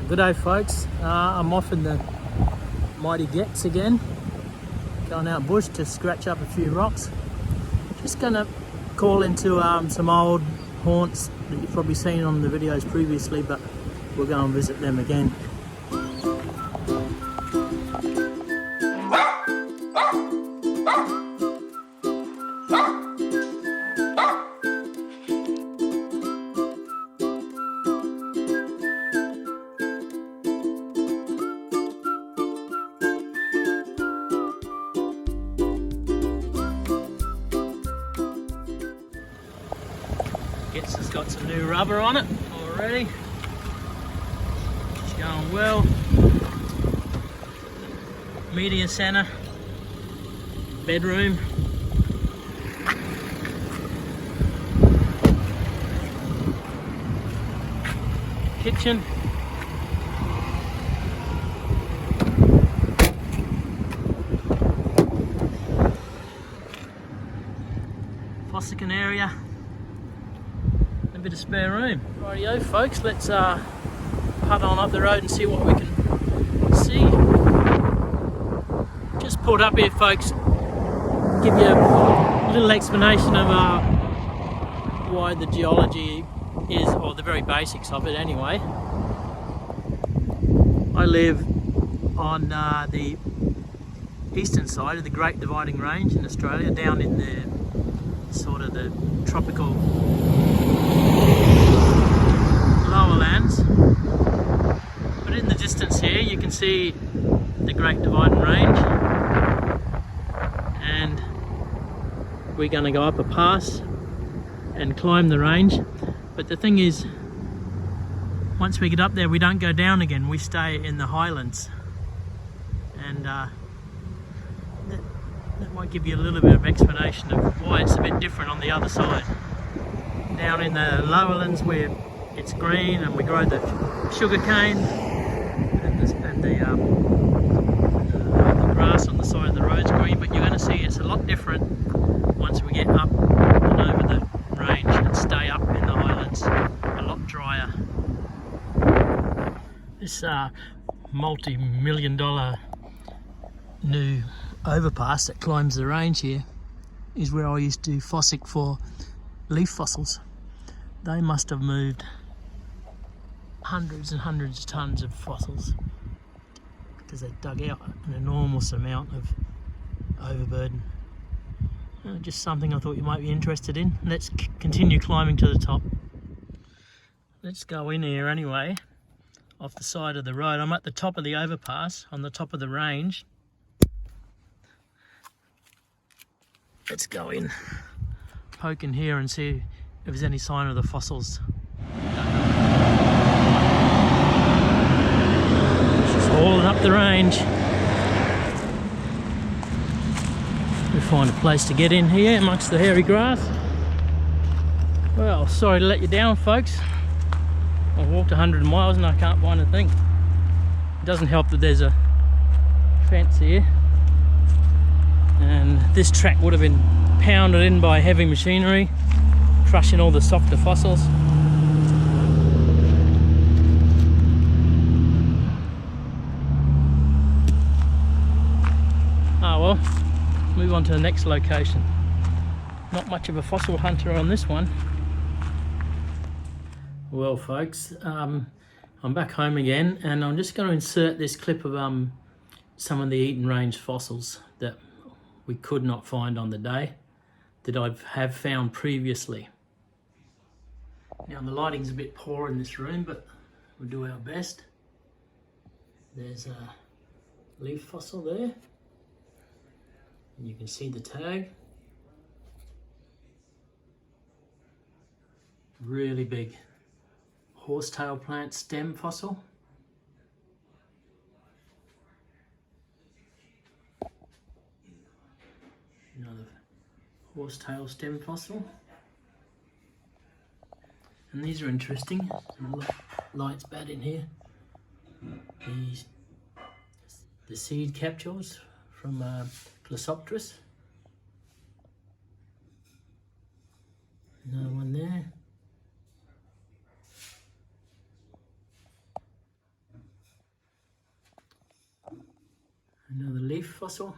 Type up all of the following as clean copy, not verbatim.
Good day folks, I'm off in the mighty Gets again, going out bush to scratch up a few rocks. Just gonna call into some old haunts that you've probably seen on the videos previously, but we'll go and visit them again. Gets has got some new rubber on it already. It's going well. Media center, bedroom. Kitchen. Fossican area. A bit of spare room. Rightio folks, let's putt on up the road and see what we can see. Just pulled up here folks, give you a little explanation of why the geology is, or the very basics of it anyway. I live on the eastern side of the Great Dividing Range in Australia, down in the sort of the tropical lower lands, but in the distance here you can see the Great Dividing Range, and we're going to go up a pass and climb the range. But the thing is, once we get up there we don't go down again, we stay in the highlands, and that might give you a little bit of explanation of why it's a bit different on the other side. Down in the lowlands where it's green and we grow the sugar cane and the grass on the side of the road's green, but you're going to see it's a lot different once we get up and over the range and stay up in the highlands. A lot drier. This multi-million-dollar new overpass that climbs the range here is where I used to fossick for leaf fossils. They must have moved hundreds and hundreds of tons of fossils because they dug out an enormous amount of overburden. Just something I thought you might be interested in. Let's continue climbing to the top. Let's go in here anyway, off the side of the road. I'm at the top of the overpass, on the top of the range. Let's go in, poke in here and see if there's any sign of the fossils. Just hauling up the range. We find a place to get in here amongst the hairy grass. Well, sorry to let you down folks. I've walked 100 miles and I can't find a thing. It doesn't help that there's a fence here, and this track would have been pounded in by heavy machinery, crushing all the softer fossils. Ah well, move on to the next location. Not much of a fossil hunter on this one. Well folks, I'm back home again, and I'm just going to insert this clip of some of the Eaton Range fossils that we could not find on the day, that I have found previously. Now the lighting's a bit poor in this room, but we'll do our best. There's a leaf fossil there, and you can see the tag. Really big horsetail plant stem fossil. Another horsetail stem fossil. And these are interesting. Light's bad in here. The seed capsules from Glossopteris. Another one there. leaf fossil.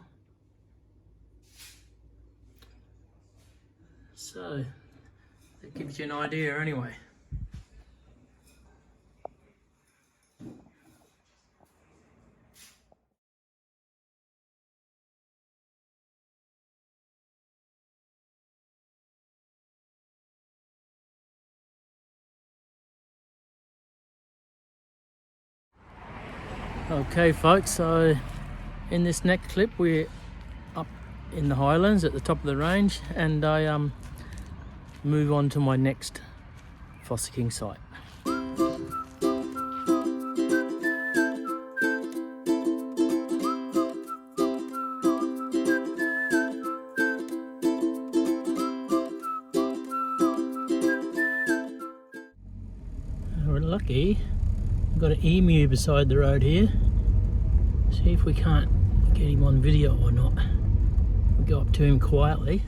So that gives you an idea anyway. Okay folks, so in this next clip we're up in the highlands at the top of the range, and I move on to my next fossicking site. We're lucky. We've got an emu beside the road here. See if we can't get him on video or not. We go up to him quietly.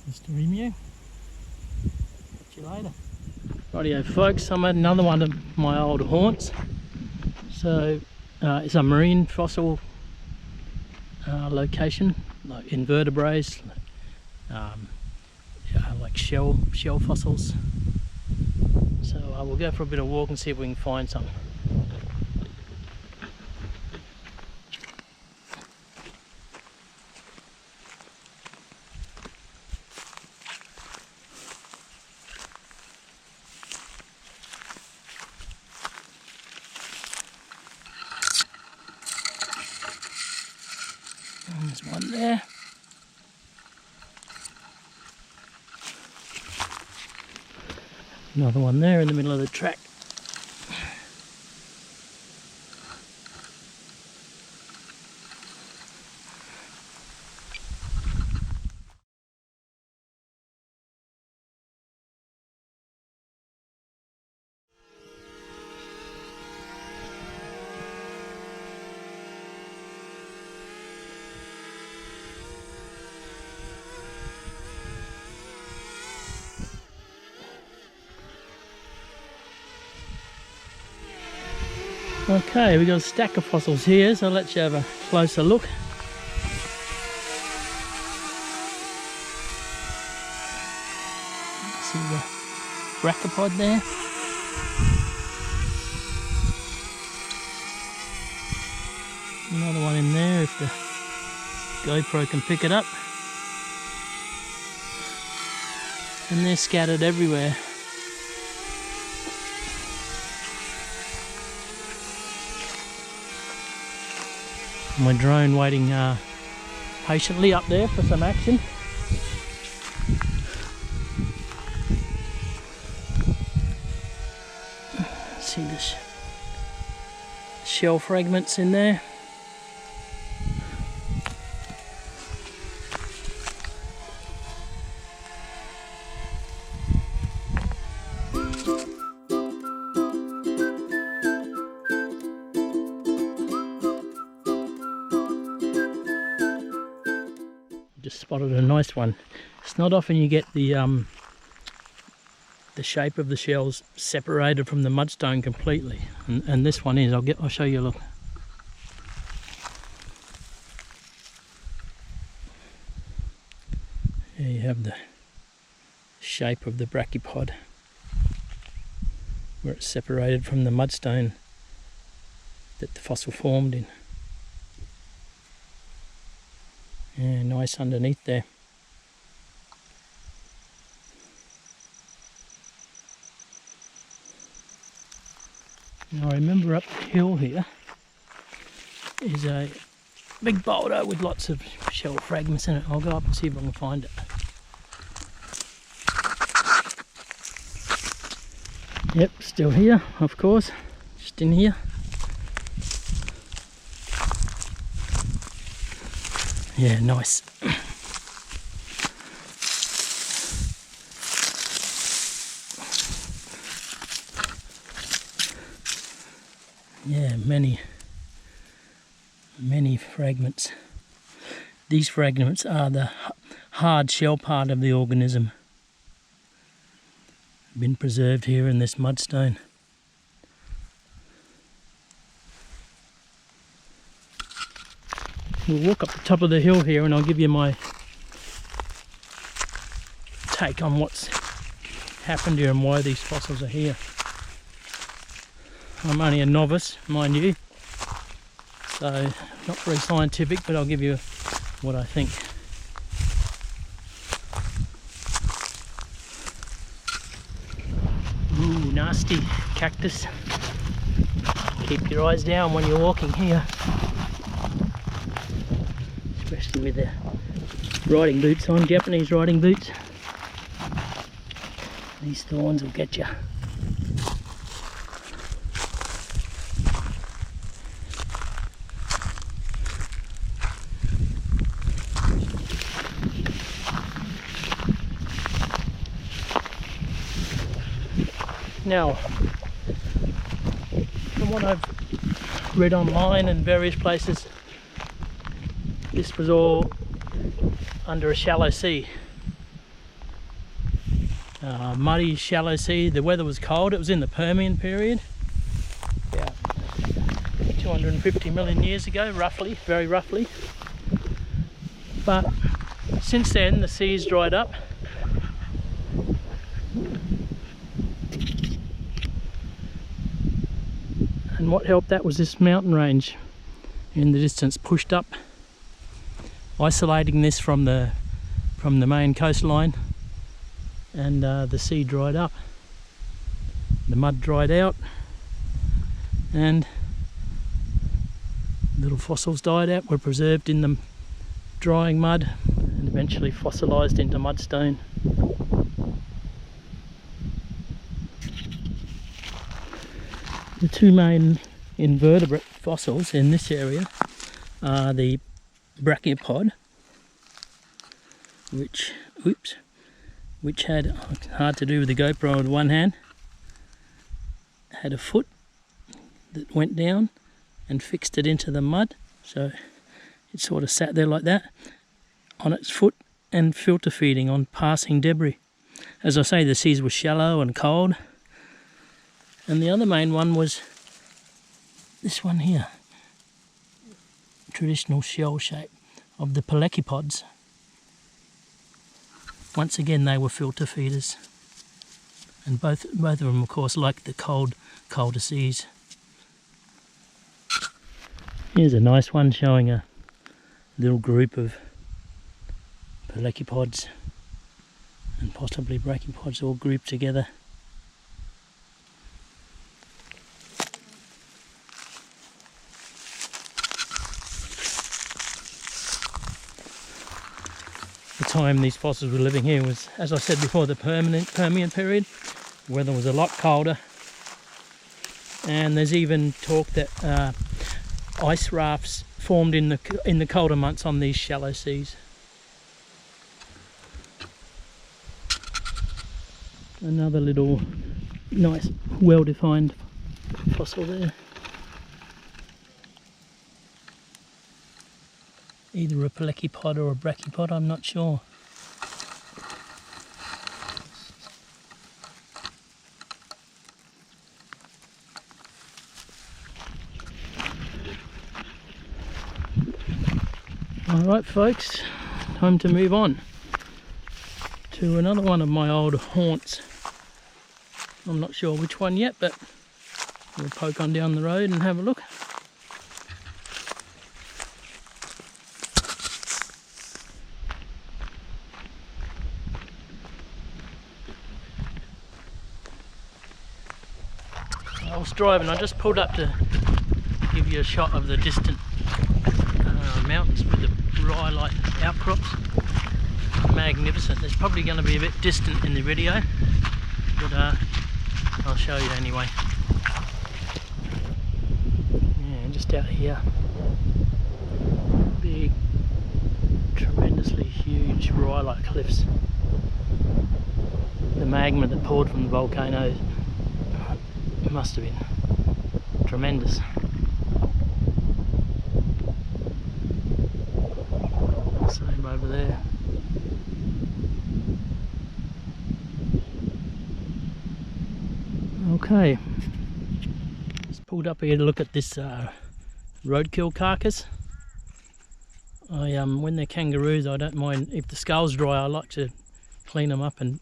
Mr. Emu, catch you later. Rightio folks, I'm at another one of my old haunts. So it's a marine fossil location, like invertebrates, like shell fossils. So we'll go for a bit of walk and see if we can find some. And there's one there. Another one there in the middle of the track. Okay, we've got a stack of fossils here, so let's have a closer look. See the brachipod there. Another one in there if the GoPro can pick it up. And they're scattered everywhere. My drone waiting patiently up there for some action. See the shell fragments in there. Just spotted a nice one. It's not often you get the shape of the shells separated from the mudstone completely, and this one is. I'll show you a look. There you have the shape of the brachipod where it's separated from the mudstone that the fossil formed in. Yeah, nice underneath there. Now I remember up the hill here is a big boulder with lots of shell fragments in it. I'll go up and see if I can find it. Yep, still here, of course, just in here. Yeah, nice. Yeah, many fragments. These fragments are the hard shell part of the organism. Been preserved here in this mudstone. we'll walk up the top of the hill here and I'll give you my take on what's happened here and why these fossils are here. I'm only a novice, mind you, so not very scientific, but I'll give you what I think. Ooh, nasty cactus. Keep your eyes down when you're walking here, especially with the riding boots on, Japanese riding boots. These thorns will get you. Now, from what I've read online and various places, this was all under a shallow sea. Muddy, shallow sea. The weather was cold. It was in the Permian period, about 250 million years ago, roughly, very roughly. But since then, the sea's dried up. And what helped that was this mountain range in the distance, pushed up, isolating this from the main coastline, and the sea dried up. The mud dried out, and little fossils died out, were preserved in the drying mud, and eventually fossilised into mudstone. The two main invertebrate fossils in this area are the brachiopod, which had, hard to do with the GoPro with one hand, had a foot that went down and fixed it into the mud, so it sort of sat there like that on its foot and filter feeding on passing debris. As I say, the seas were shallow and cold. And the other main one was this one here, traditional shell shape of the pelecypods. Once again, they were filter feeders, and both of them, of course, like the colder seas. Here's a nice one showing a little group of pelecypods and possibly brachiopods all grouped together. The time these fossils were living here was, as I said before, the Permian period. The weather was a lot colder, and there's even talk that ice rafts formed in the colder months on these shallow seas. Another little nice, well-defined fossil there. Either a pelecypod or a brachiopod, I'm not sure. Alright folks, time to move on to another one of my old haunts. I'm not sure which one yet, but we'll poke on down the road and have a look. I was driving, I just pulled up to give you a shot of the distant mountains with the rye-like outcrops. Magnificent. It's probably going to be a bit distant in the video, but I'll show you anyway. Yeah, just out here. Big, tremendously huge rye-like cliffs. The magma that poured from the volcano must have been tremendous. Same over there. Okay, just pulled up here to look at this roadkill carcass. When they're kangaroos, I don't mind if the skull's dry. I like to clean them up and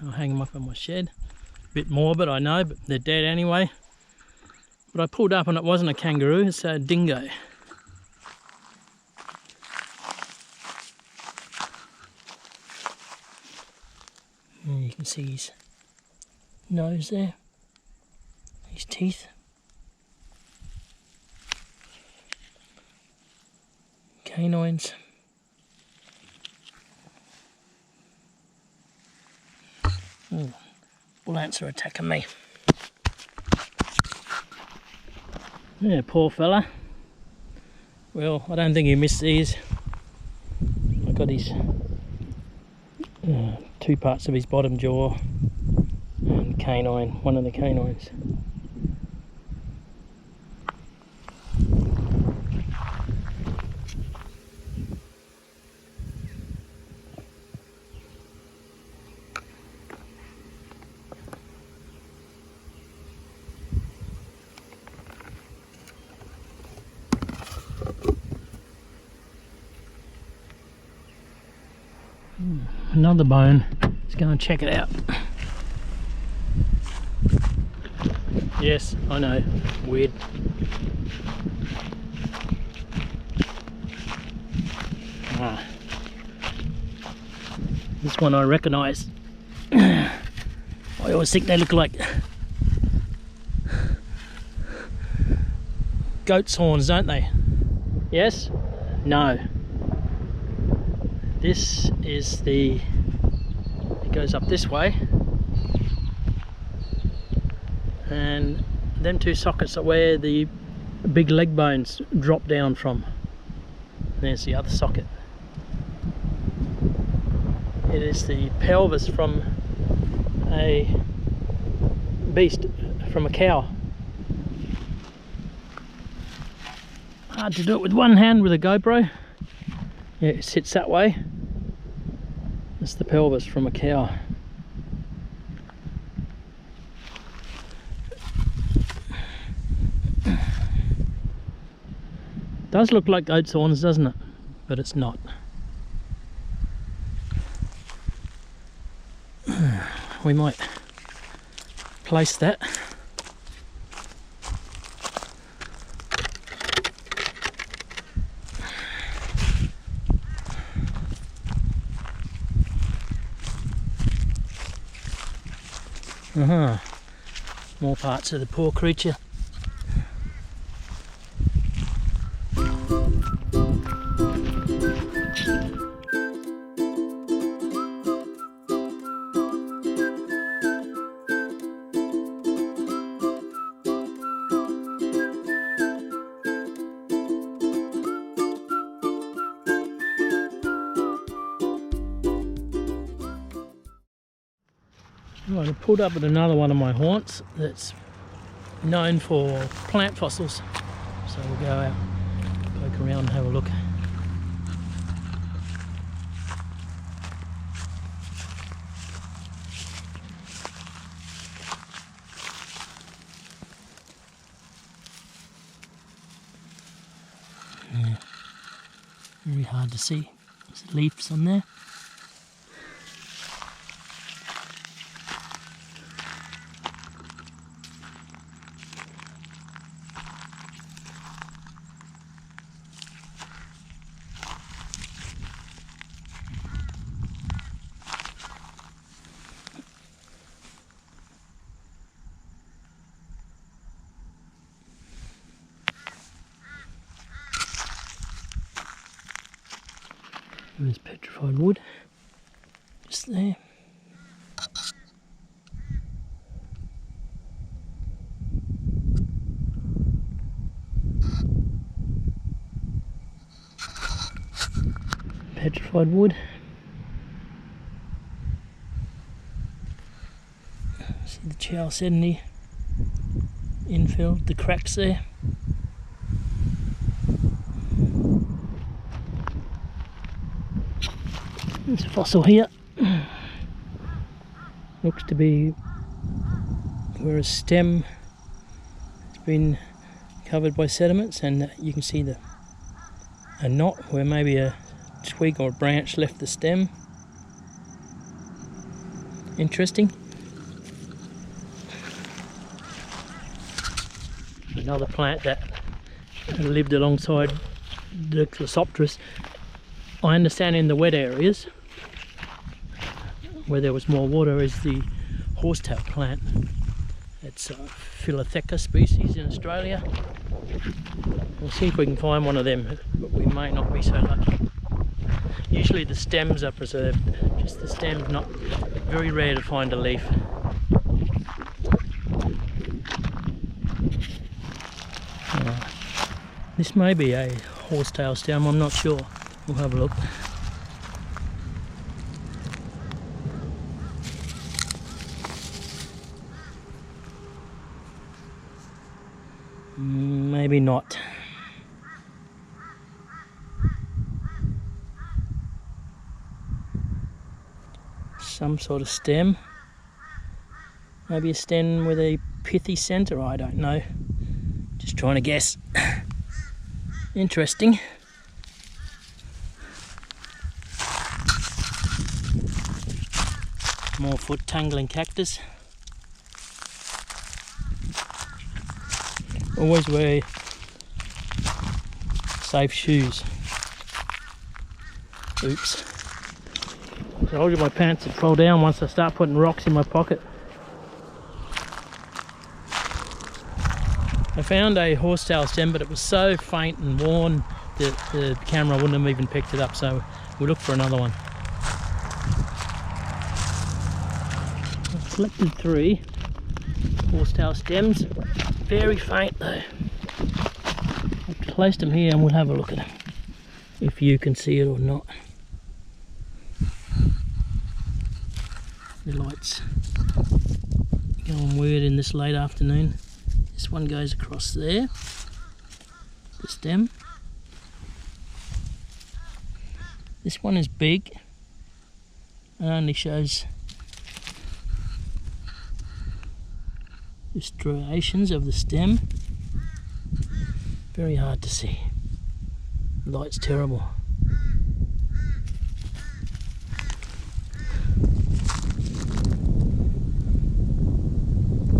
I'll hang them up in my shed. A bit morbid, I know, but they're dead anyway. But I pulled up and it wasn't a kangaroo, it's a dingo. And you can see his nose there, his teeth. Canines. Oh, bull ants are attacking me. Yeah, poor fella. Well, I don't think he missed these. I got his two parts of his bottom jaw and canine, one of the canines. Another bone. Let's go and check it out. Yes, I know, weird. This one I recognise. I always think they look like goat's horns, don't they? Yes? No. This is it goes up this way, and them two sockets are where the big leg bones drop down from. There's the other socket. It is the pelvis from a beast, from a cow. Hard to do it with one hand with a GoPro. Yeah, it sits that way. That's the pelvis from a cow. Does look like goat's horns, doesn't it? But it's not. We might place that. More parts of the poor creature. Right, I pulled up at another one of my haunts that's known for plant fossils, so we'll go out, poke around and have a look. Yeah, very hard to see. There's leaves on there. There's petrified wood, just there. Petrified wood. See the chalcedony infilled, the cracks there. There's a fossil here. Looks to be where a stem has been covered by sediments, and you can see the a knot where maybe a twig or a branch left the stem. Interesting. Another plant that lived alongside the Chlysopteris. I understand in the wet areas where there was more water is the horsetail plant. It's a Philotheca species in Australia. We'll see if we can find one of them, but we may not be so lucky. Usually the stems are preserved, just the stems not. Very rare to find a leaf. This may be a horsetail stem, I'm not sure. We'll have a look. Maybe not. Some sort of stem. Maybe a stem with a pithy centre, I don't know. Just trying to guess. Interesting. More foot tangling cactus. Always wear safe shoes. Oops. I told you my pants would fall down once I start putting rocks in my pocket. I found a horsetail stem, but it was so faint and worn that the camera wouldn't have even picked it up, so we looked for another one. I've collected 3 horsetail stems, very faint though. I've placed them here and we'll have a look at them, if you can see it or not. The lights going weird in this late afternoon. This one goes across there, the stem. This one is big and only shows the striations of the stem. Very hard to see. The light's terrible.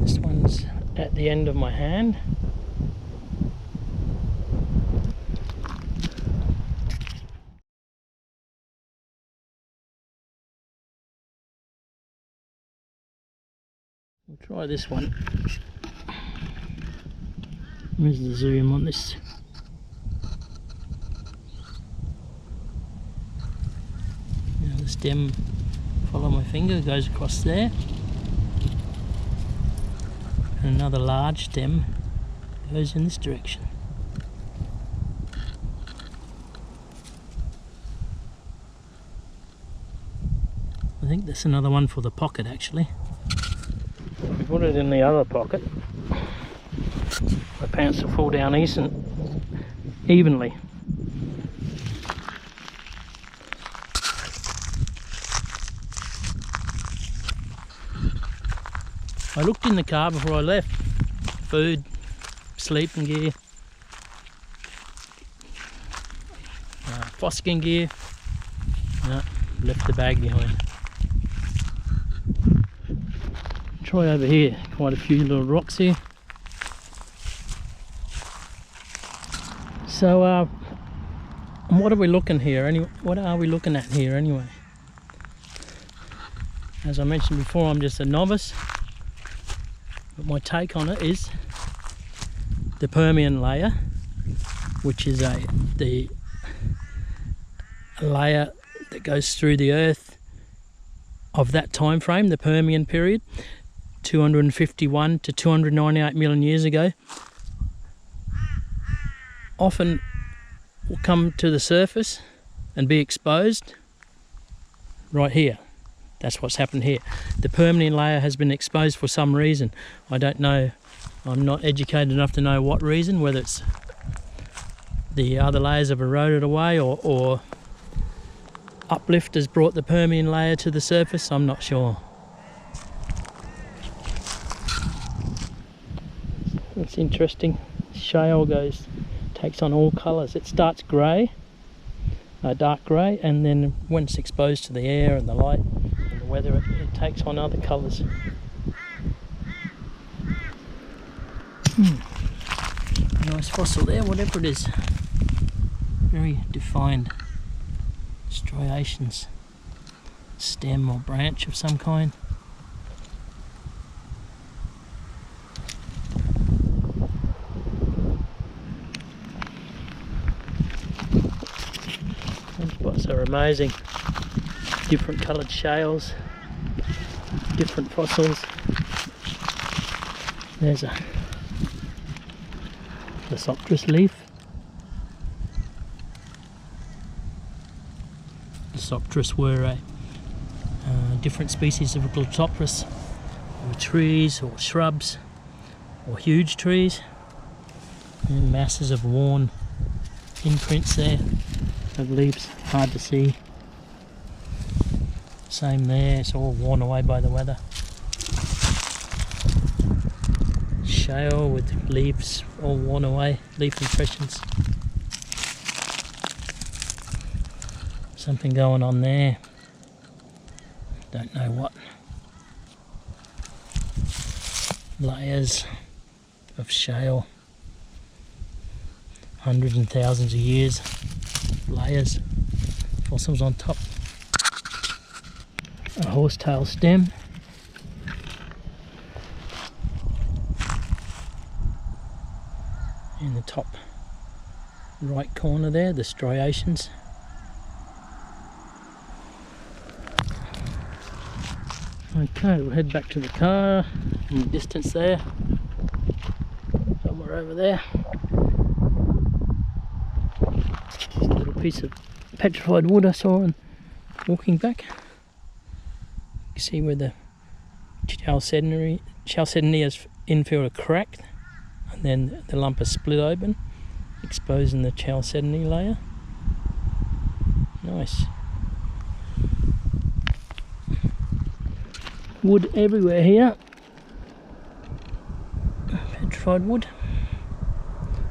This one's at the end of my hand. We'll try this one. Where's the zoom on this? Now the stem, follow my finger, goes across there. And another large stem goes in this direction. I think that's another one for the pocket actually. We put it in the other pocket. My pants will fall down evenly. I looked in the car before I left. Food, sleeping gear, fossicking gear. No, left the bag behind. Try over here, quite a few little rocks here. So what are we looking here? What are we looking at here anyway? As I mentioned before, I'm just a novice, but my take on it is the Permian layer, which is the layer that goes through the earth of that time frame, the Permian period, 251 to 298 million years ago, often will come to the surface and be exposed right here. That's what's happened here. The Permian layer has been exposed for some reason. I don't know, I'm not educated enough to know what reason, whether it's the other layers have eroded away or uplift has brought the Permian layer to the surface, I'm not sure. It's interesting. Shale takes on all colours. It starts grey dark grey, and then when it's exposed to the air and the light and the weather, it takes on other colours. Nice fossil there, whatever it is. Very defined striations. Stem or branch of some kind. Sunspots are amazing. Different coloured shales, different fossils. There's a Lysopteris leaf. Lysopteris were a different species of Lysopteris, or trees or shrubs or huge trees, and masses of worn imprints there of leaves, hard to see. Same there, it's all worn away by the weather. Shale with leaves all worn away, leaf impressions. Something going on there. Don't know what. Layers of shale. Hundreds and thousands of years. Layers. Fossils on top. A horsetail stem. In the top right corner there, the striations. Okay, we'll head back to the car in the distance there, somewhere over there. Just a little piece of petrified wood I saw and walking back. You can see where the chalcedony has infield are cracked, and then the lump is split open, exposing the chalcedony layer. Nice. Wood everywhere here. Petrified wood.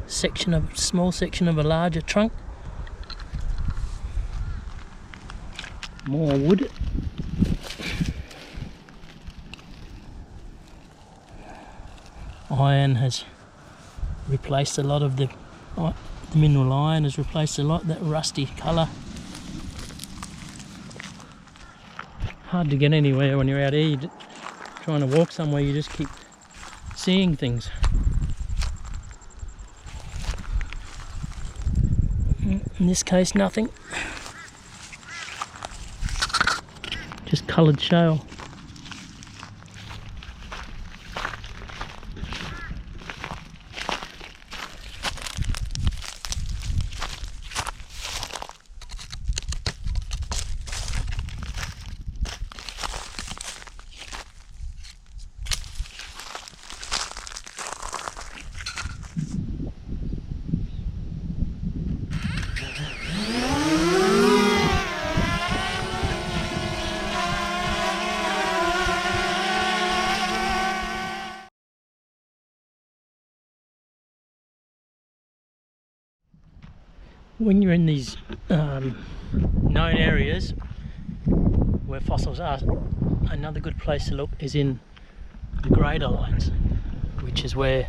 Small section of a larger trunk. More wood. Iron has replaced a lot of the mineral iron has replaced a lot, that rusty colour. Hard to get anywhere when you're out here. You're trying to walk somewhere, you just keep seeing things. In this case, nothing. Just coloured shale. When you're in these known areas where fossils are, another good place to look is in the grader lines, which is where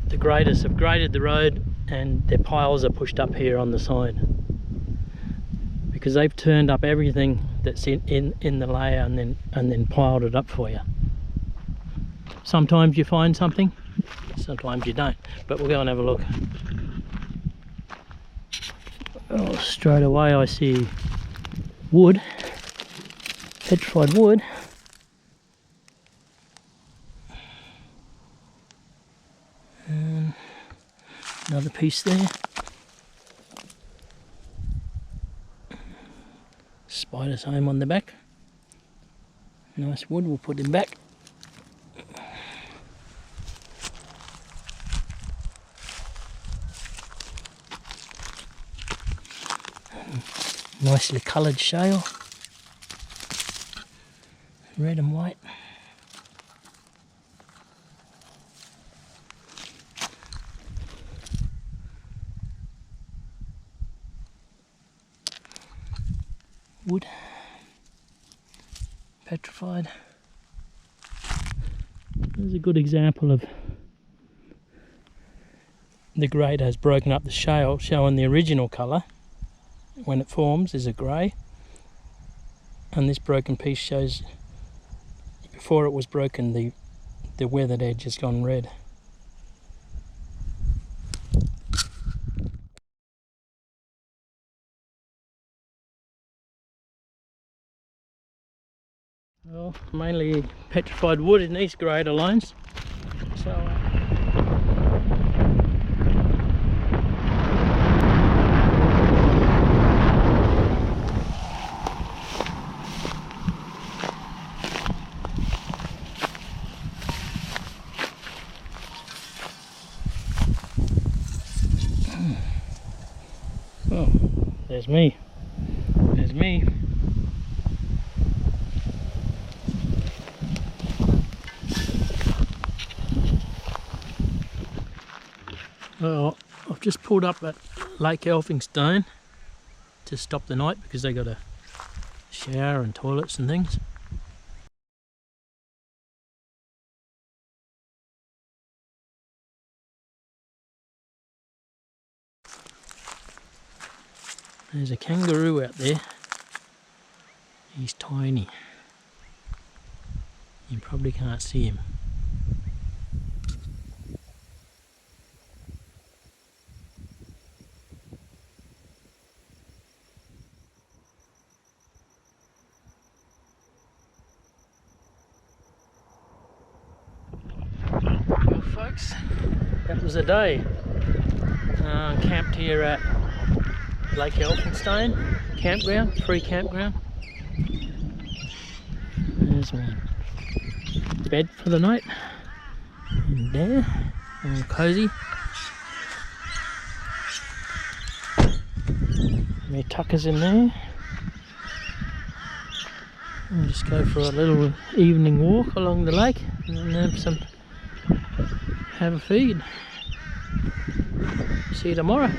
the graders have graded the road and their piles are pushed up here on the side, because they've turned up everything that's in the layer and then piled it up for you. Sometimes you find something, sometimes you don't, but we'll go and have a look. Oh, straight away I see wood, petrified wood. And another piece there. Spider's home on the back. Nice wood, we'll put him back. Nicely coloured shale, red and white. petrified. There's a good example of the grade has broken up the shale, showing the original colour when it forms is a grey, and this broken piece shows before it was broken the weathered edge has gone red. Well, mainly petrified wood in these greater lines. So oh, there's me. There's me. Well, I've just pulled up at Lake Elphinstone to stop the night because they got a shower and toilets and things. There's a kangaroo out there. He's tiny. You probably can't see him. Well folks, that was a day. Camped here at Lake Elphinstone campground, free campground. There's my bed for the night. And there, all cosy. My tuckers in there. I'll just go for a little evening walk along the lake and then have a feed. See you tomorrow.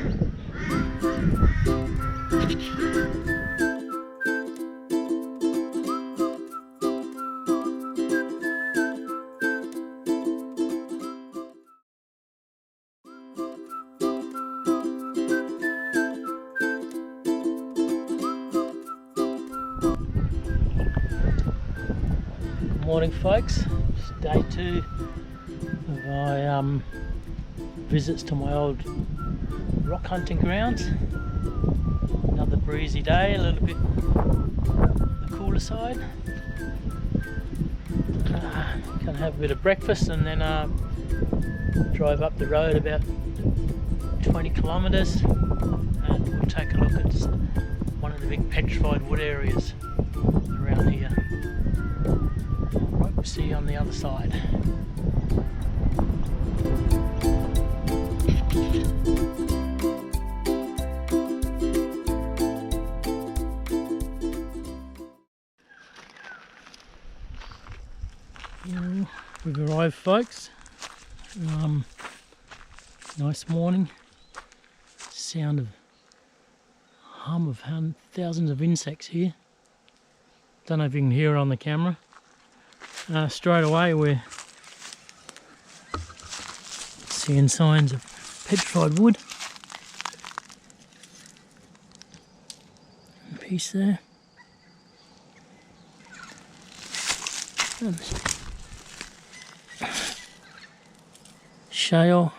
Morning folks, it's day 2 of my visits to my old rock hunting grounds. Another breezy day, a little bit on the cooler side. Gonna have a bit of breakfast and then drive up the road about 20 kilometres and we'll take a look at one of the big petrified wood areas around here. Right, we'll see you on the other side. We've arrived folks. Nice morning. Sound of hum of thousands of insects here. Don't know if you can hear it on the camera. Straight away we're seeing signs of petrified wood. A piece there. And shale,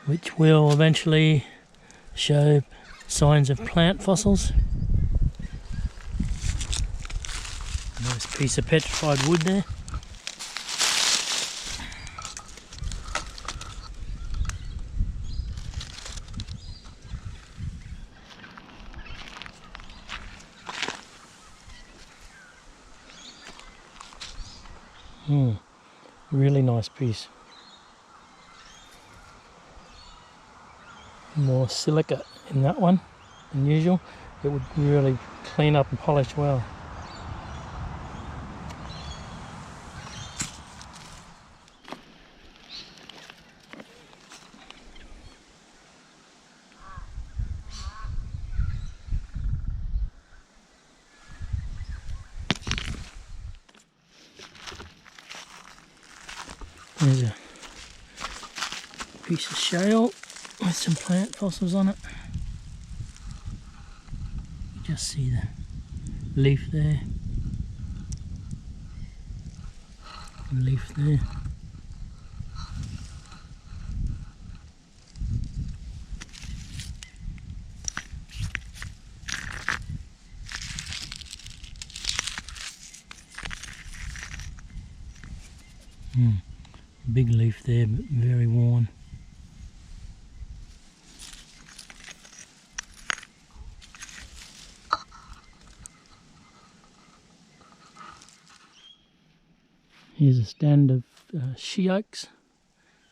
which will eventually show signs of plant fossils. Nice piece of petrified wood there. Really nice piece. More silica in that one than usual. It would really clean up and polish well. There's a piece of shale with some plant fossils on it. You just see the leaf there, and leaf there. Big leaf there, but very worn. Here's a stand of she oaks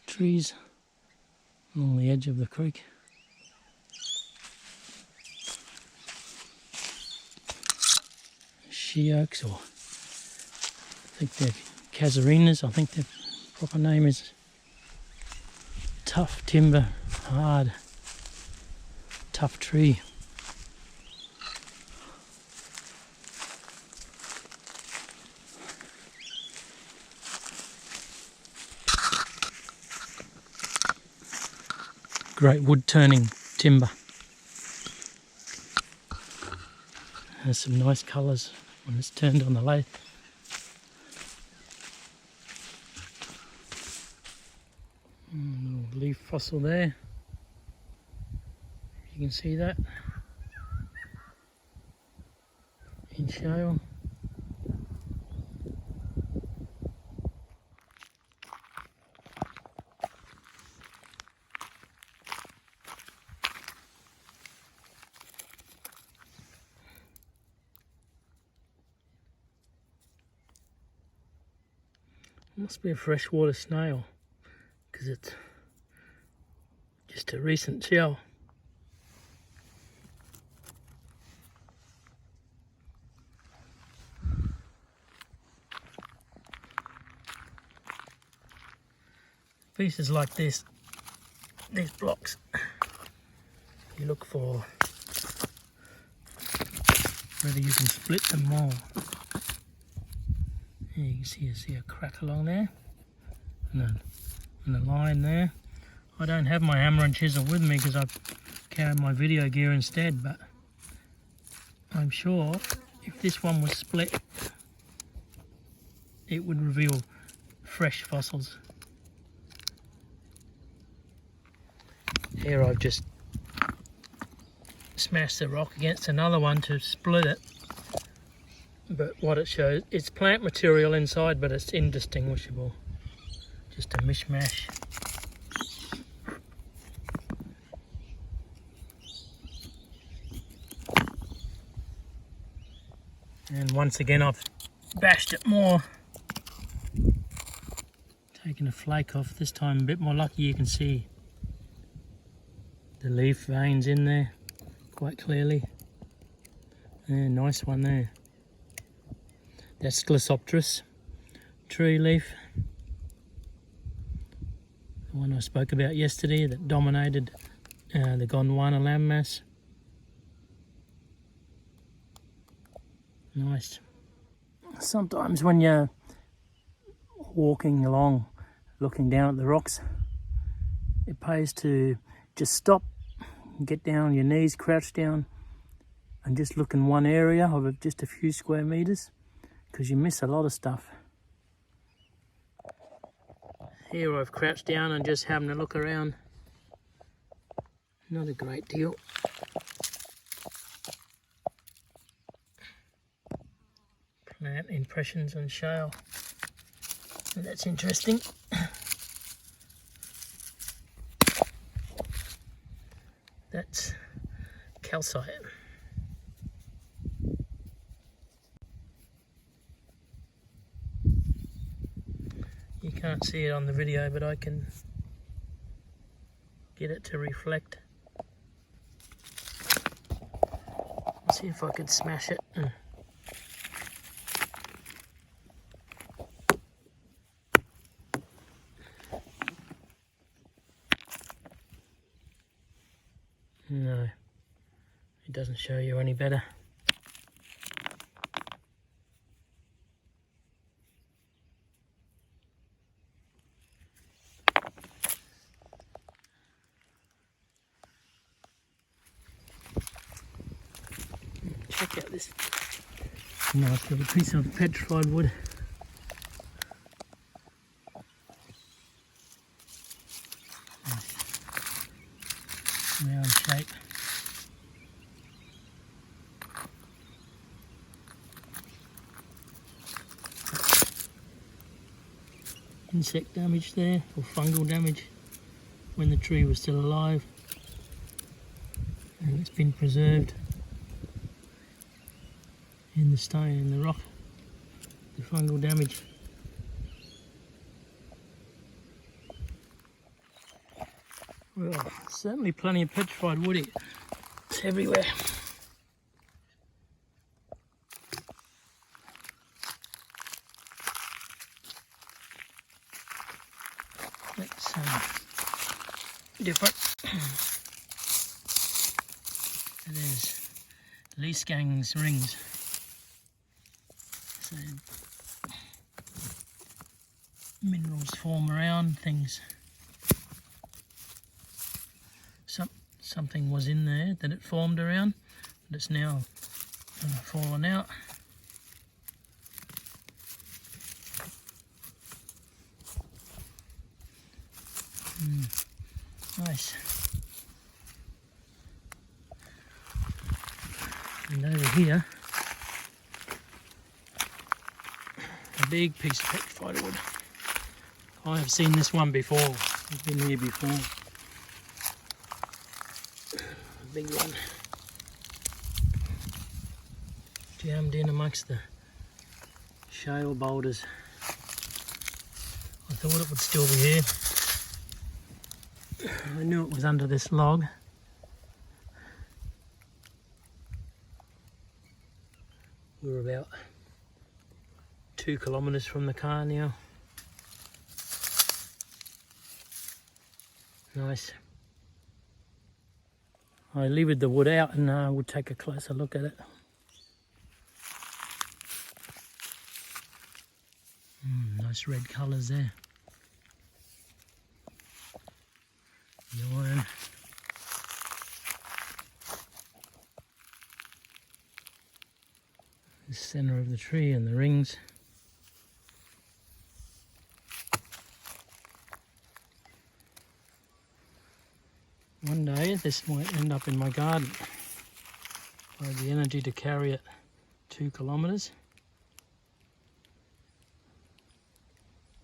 trees along the edge of the creek. She oaks, or I think they're casuarinas. I think their proper name is. Tough timber, hard, tough tree. Great wood turning timber. Has some nice colours when it's turned on the lathe. Little leaf fossil there. You can see that in shale. Must be a freshwater snail, because it's just a recent shell. Pieces like this, these blocks, you look for whether you can split them more. Here you can see a crack along there, and a line there. I don't have my hammer and chisel with me because I carry my video gear instead, but I'm sure if this one was split, it would reveal fresh fossils. Here I've just smashed the rock against another one to split it, but what it shows, it's plant material inside, but it's indistinguishable, just a mishmash. And once again I've bashed it more, taken a flake off. This time a bit more lucky, you can see the leaf veins in there quite clearly. Yeah, nice one there. That's Glossopteris tree leaf, the one I spoke about yesterday that dominated the Gondwana landmass. Nice. Sometimes when you're walking along looking down at the rocks, it pays to just stop, get down on your knees, crouch down, and just look in one area of just a few square meters, because you miss a lot of stuff. Here I've crouched down and just having a look around. Not a great deal. Plant impressions on shale. That's interesting. That's calcite. You can't see it on the video, but I can get it to reflect. Let's see if I can smash it. No, it doesn't show you any better. Nice little piece of petrified wood. Round shape. Insect damage there, or fungal damage when the tree was still alive, and it's been preserved in the stone and the rock, the fungal damage. Well, certainly plenty of petrified wood here. It's everywhere. That's different. So there's lease gangs rings. So minerals form around things. Something was in there that it formed around, but it's now fallen out. Nice. And over here, a big piece of petrified wood. I have seen this one before. I've been here before. A big one. Jammed in amongst the shale boulders. I thought it would still be here. I knew it was under this log. We're about 2 kilometres from the car now. Nice. I levered the wood out and we'll take a closer look at it. Nice red colours there. The iron. The centre of the tree and the rings. One day this might end up in my garden. I have the energy to carry it 2 kilometres.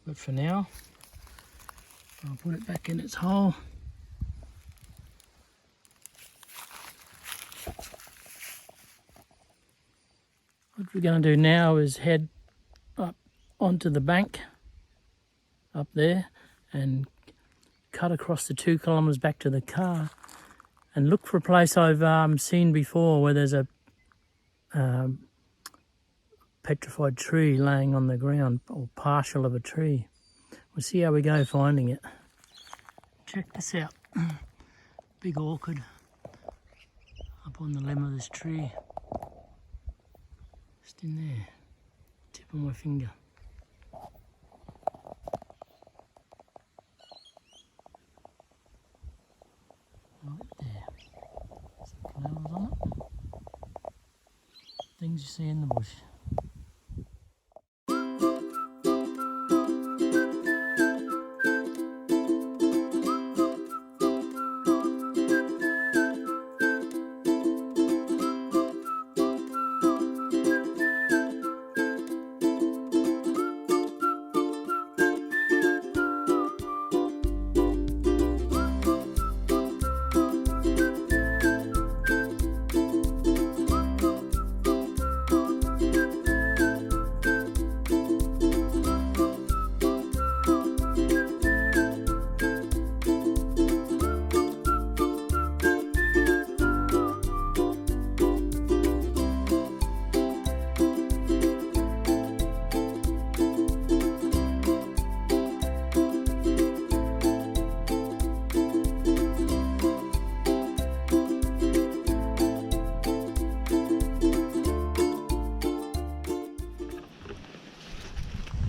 But for now, I'll put it back in its hole. What we're going to do now is head up onto the bank up there and cut across the 2 kilometres back to the car and look for a place I've seen before where there's a petrified tree laying on the ground, or partial of a tree. We'll see how we go finding it. Check this out. Big orchid up on the limb of this tree. Just in there, tip of my finger. Right there. Some flowers on it. Things you see in the bush.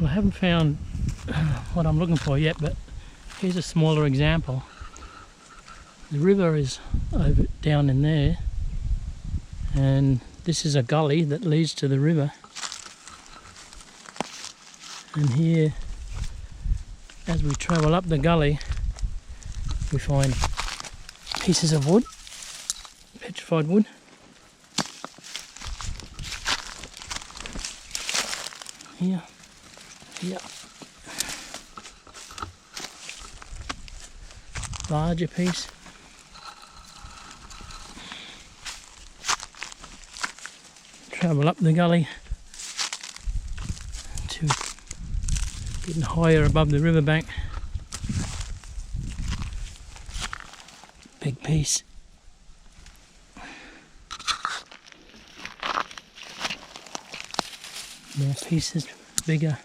Well, I haven't found what I'm looking for yet, but here's a smaller example. The river is down in there, and this is a gully that leads to the river. And here, as we travel up the gully, we find pieces of wood, petrified wood. Here, here. Larger piece. Travel up the gully to getting higher above the riverbank. Big piece. More pieces, bigger.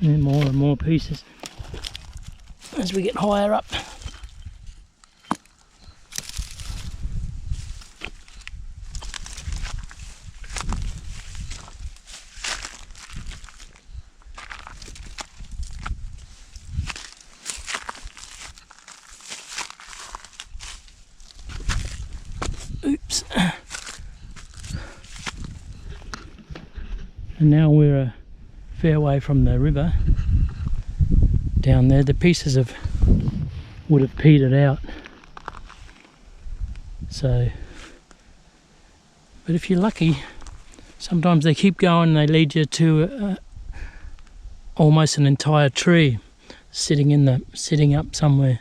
And more and more pieces as we get higher up. Oops. And now we're a fair way from the river. Down there, the pieces would have petered out. So, but if you're lucky, sometimes they keep going and they lead you to almost an entire tree sitting up somewhere.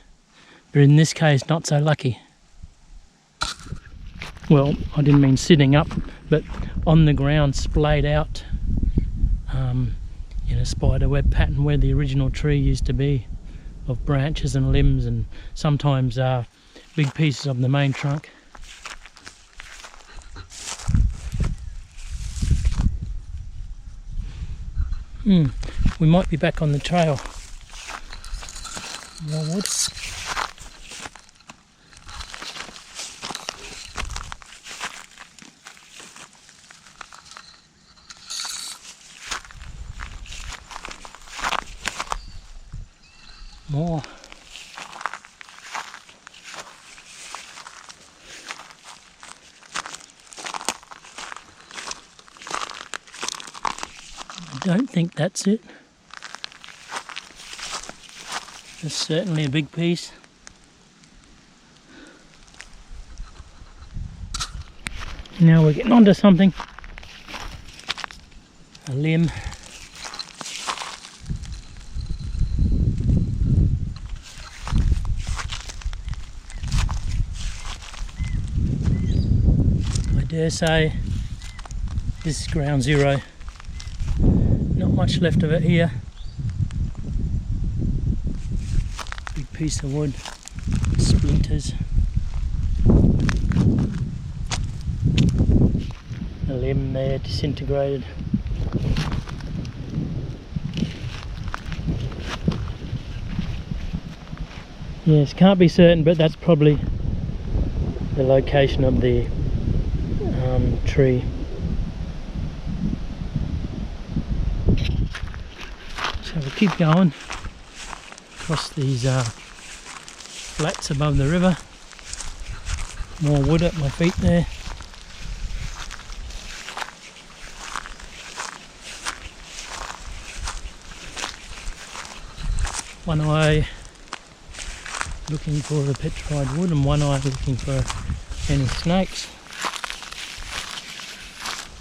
But in this case, not so lucky. Well, I didn't mean sitting up, but on the ground, splayed out in a spider web pattern where the original tree used to be, of branches and limbs and sometimes big pieces of the main trunk. We might be back on the trail. More wood. More. I don't think that's it. There's certainly a big piece. Now we're getting onto something. A limb. I dare say this is ground zero. Not much left of it here. Big piece of wood, splinters. A limb there disintegrated. Yes, can't be certain, but that's probably the location of the tree. So we'll keep going across these flats above the river. More wood at my feet there. One eye looking for the petrified wood and one eye looking for any snakes.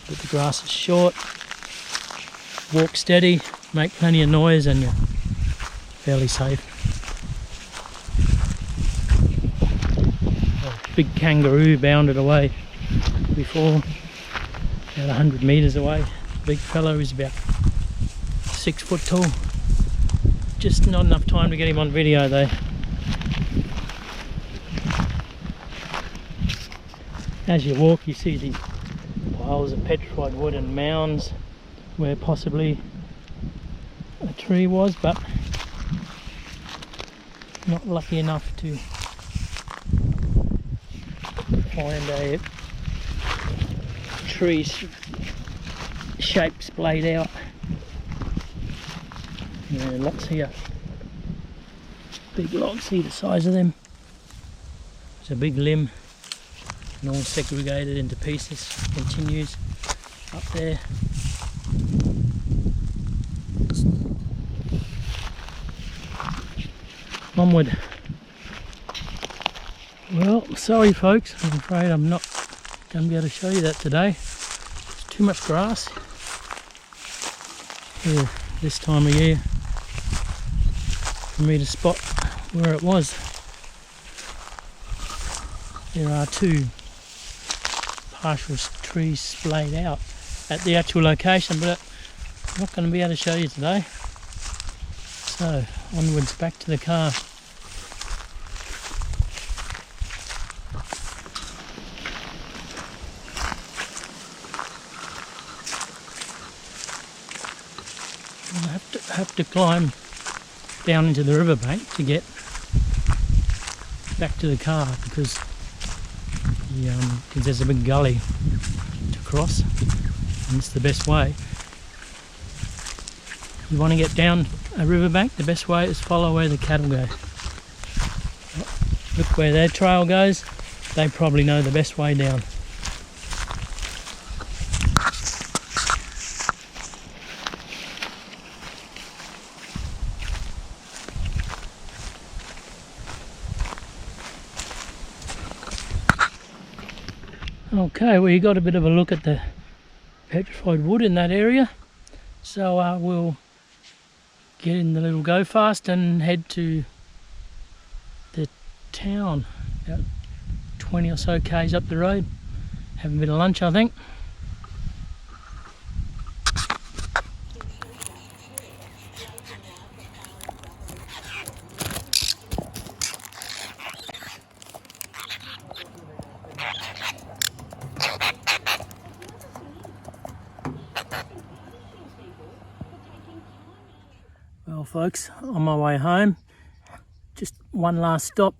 But the grass is short. Walk steady, make plenty of noise and you're fairly safe. A big kangaroo bounded away before, about 100 metres away. Big fellow is about 6 foot tall. Just not enough time to get him on video though. As you walk you see these piles of petrified wood and mounds where possibly a tree was, but not lucky enough to find a tree shape splayed out. Yeah, lots here. Big logs, see the size of them. There's a big limb and all segregated into pieces. Continues up there. Onward. Well, sorry folks, I'm afraid I'm not going to be able to show you that today. There's too much grass here this time of year for me to spot where it was. There are two partial trees splayed out at the actual location, but I'm not going to be able to show you today. So onwards back to the car. I have to climb down into the riverbank to get back to the car because there's a big gully to cross, and it's the best way. If you want to get down a riverbank, the best way is follow where the cattle go. Look where their trail goes, they probably know the best way down. Okay, well, you got a bit of a look at the petrified wood in that area, so we'll get in the little go fast and head to the town, about 20 or so k's up the road. Have a bit of lunch, I think. Well folks, on my way home, just one last stop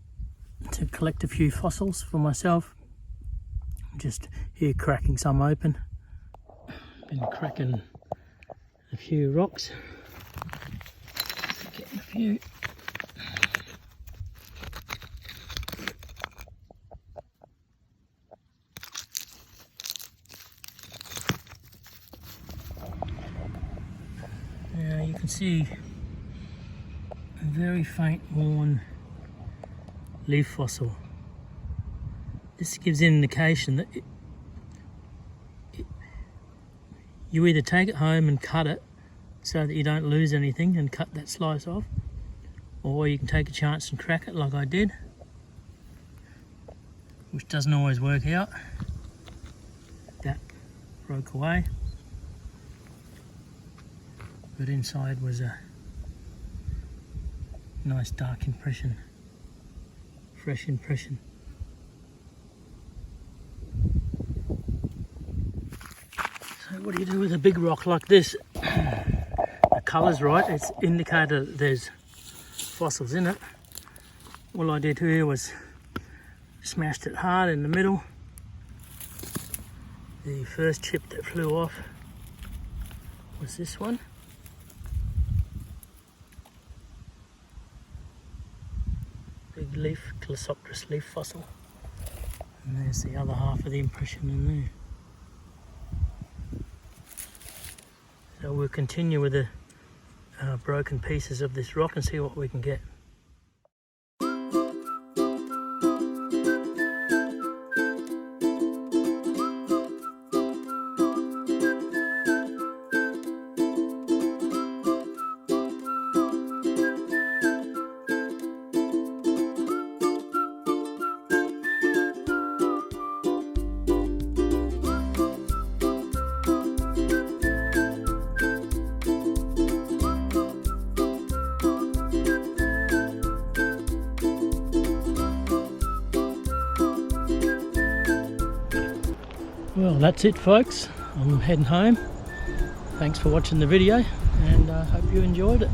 to collect a few fossils for myself. I'm just here cracking some open. Been cracking a few rocks, getting a few. Now you can see a very faint worn leaf fossil. This gives an indication that you either take it home and cut it so that you don't lose anything and cut that slice off, or you can take a chance and crack it like I did, which doesn't always work out. That broke away, but inside was a nice dark impression, fresh impression. So what do you do with a big rock like this? The colour's right, it's indicated that there's fossils in it. All I did here was smashed it hard in the middle. The first chip that flew off was this one. Big leaf, Glossopteris leaf fossil. And there's the other half of the impression in there. So we'll continue with the broken pieces of this rock and see what we can get. Well, that's it folks, I'm heading home. Thanks for watching the video and I hope you enjoyed it.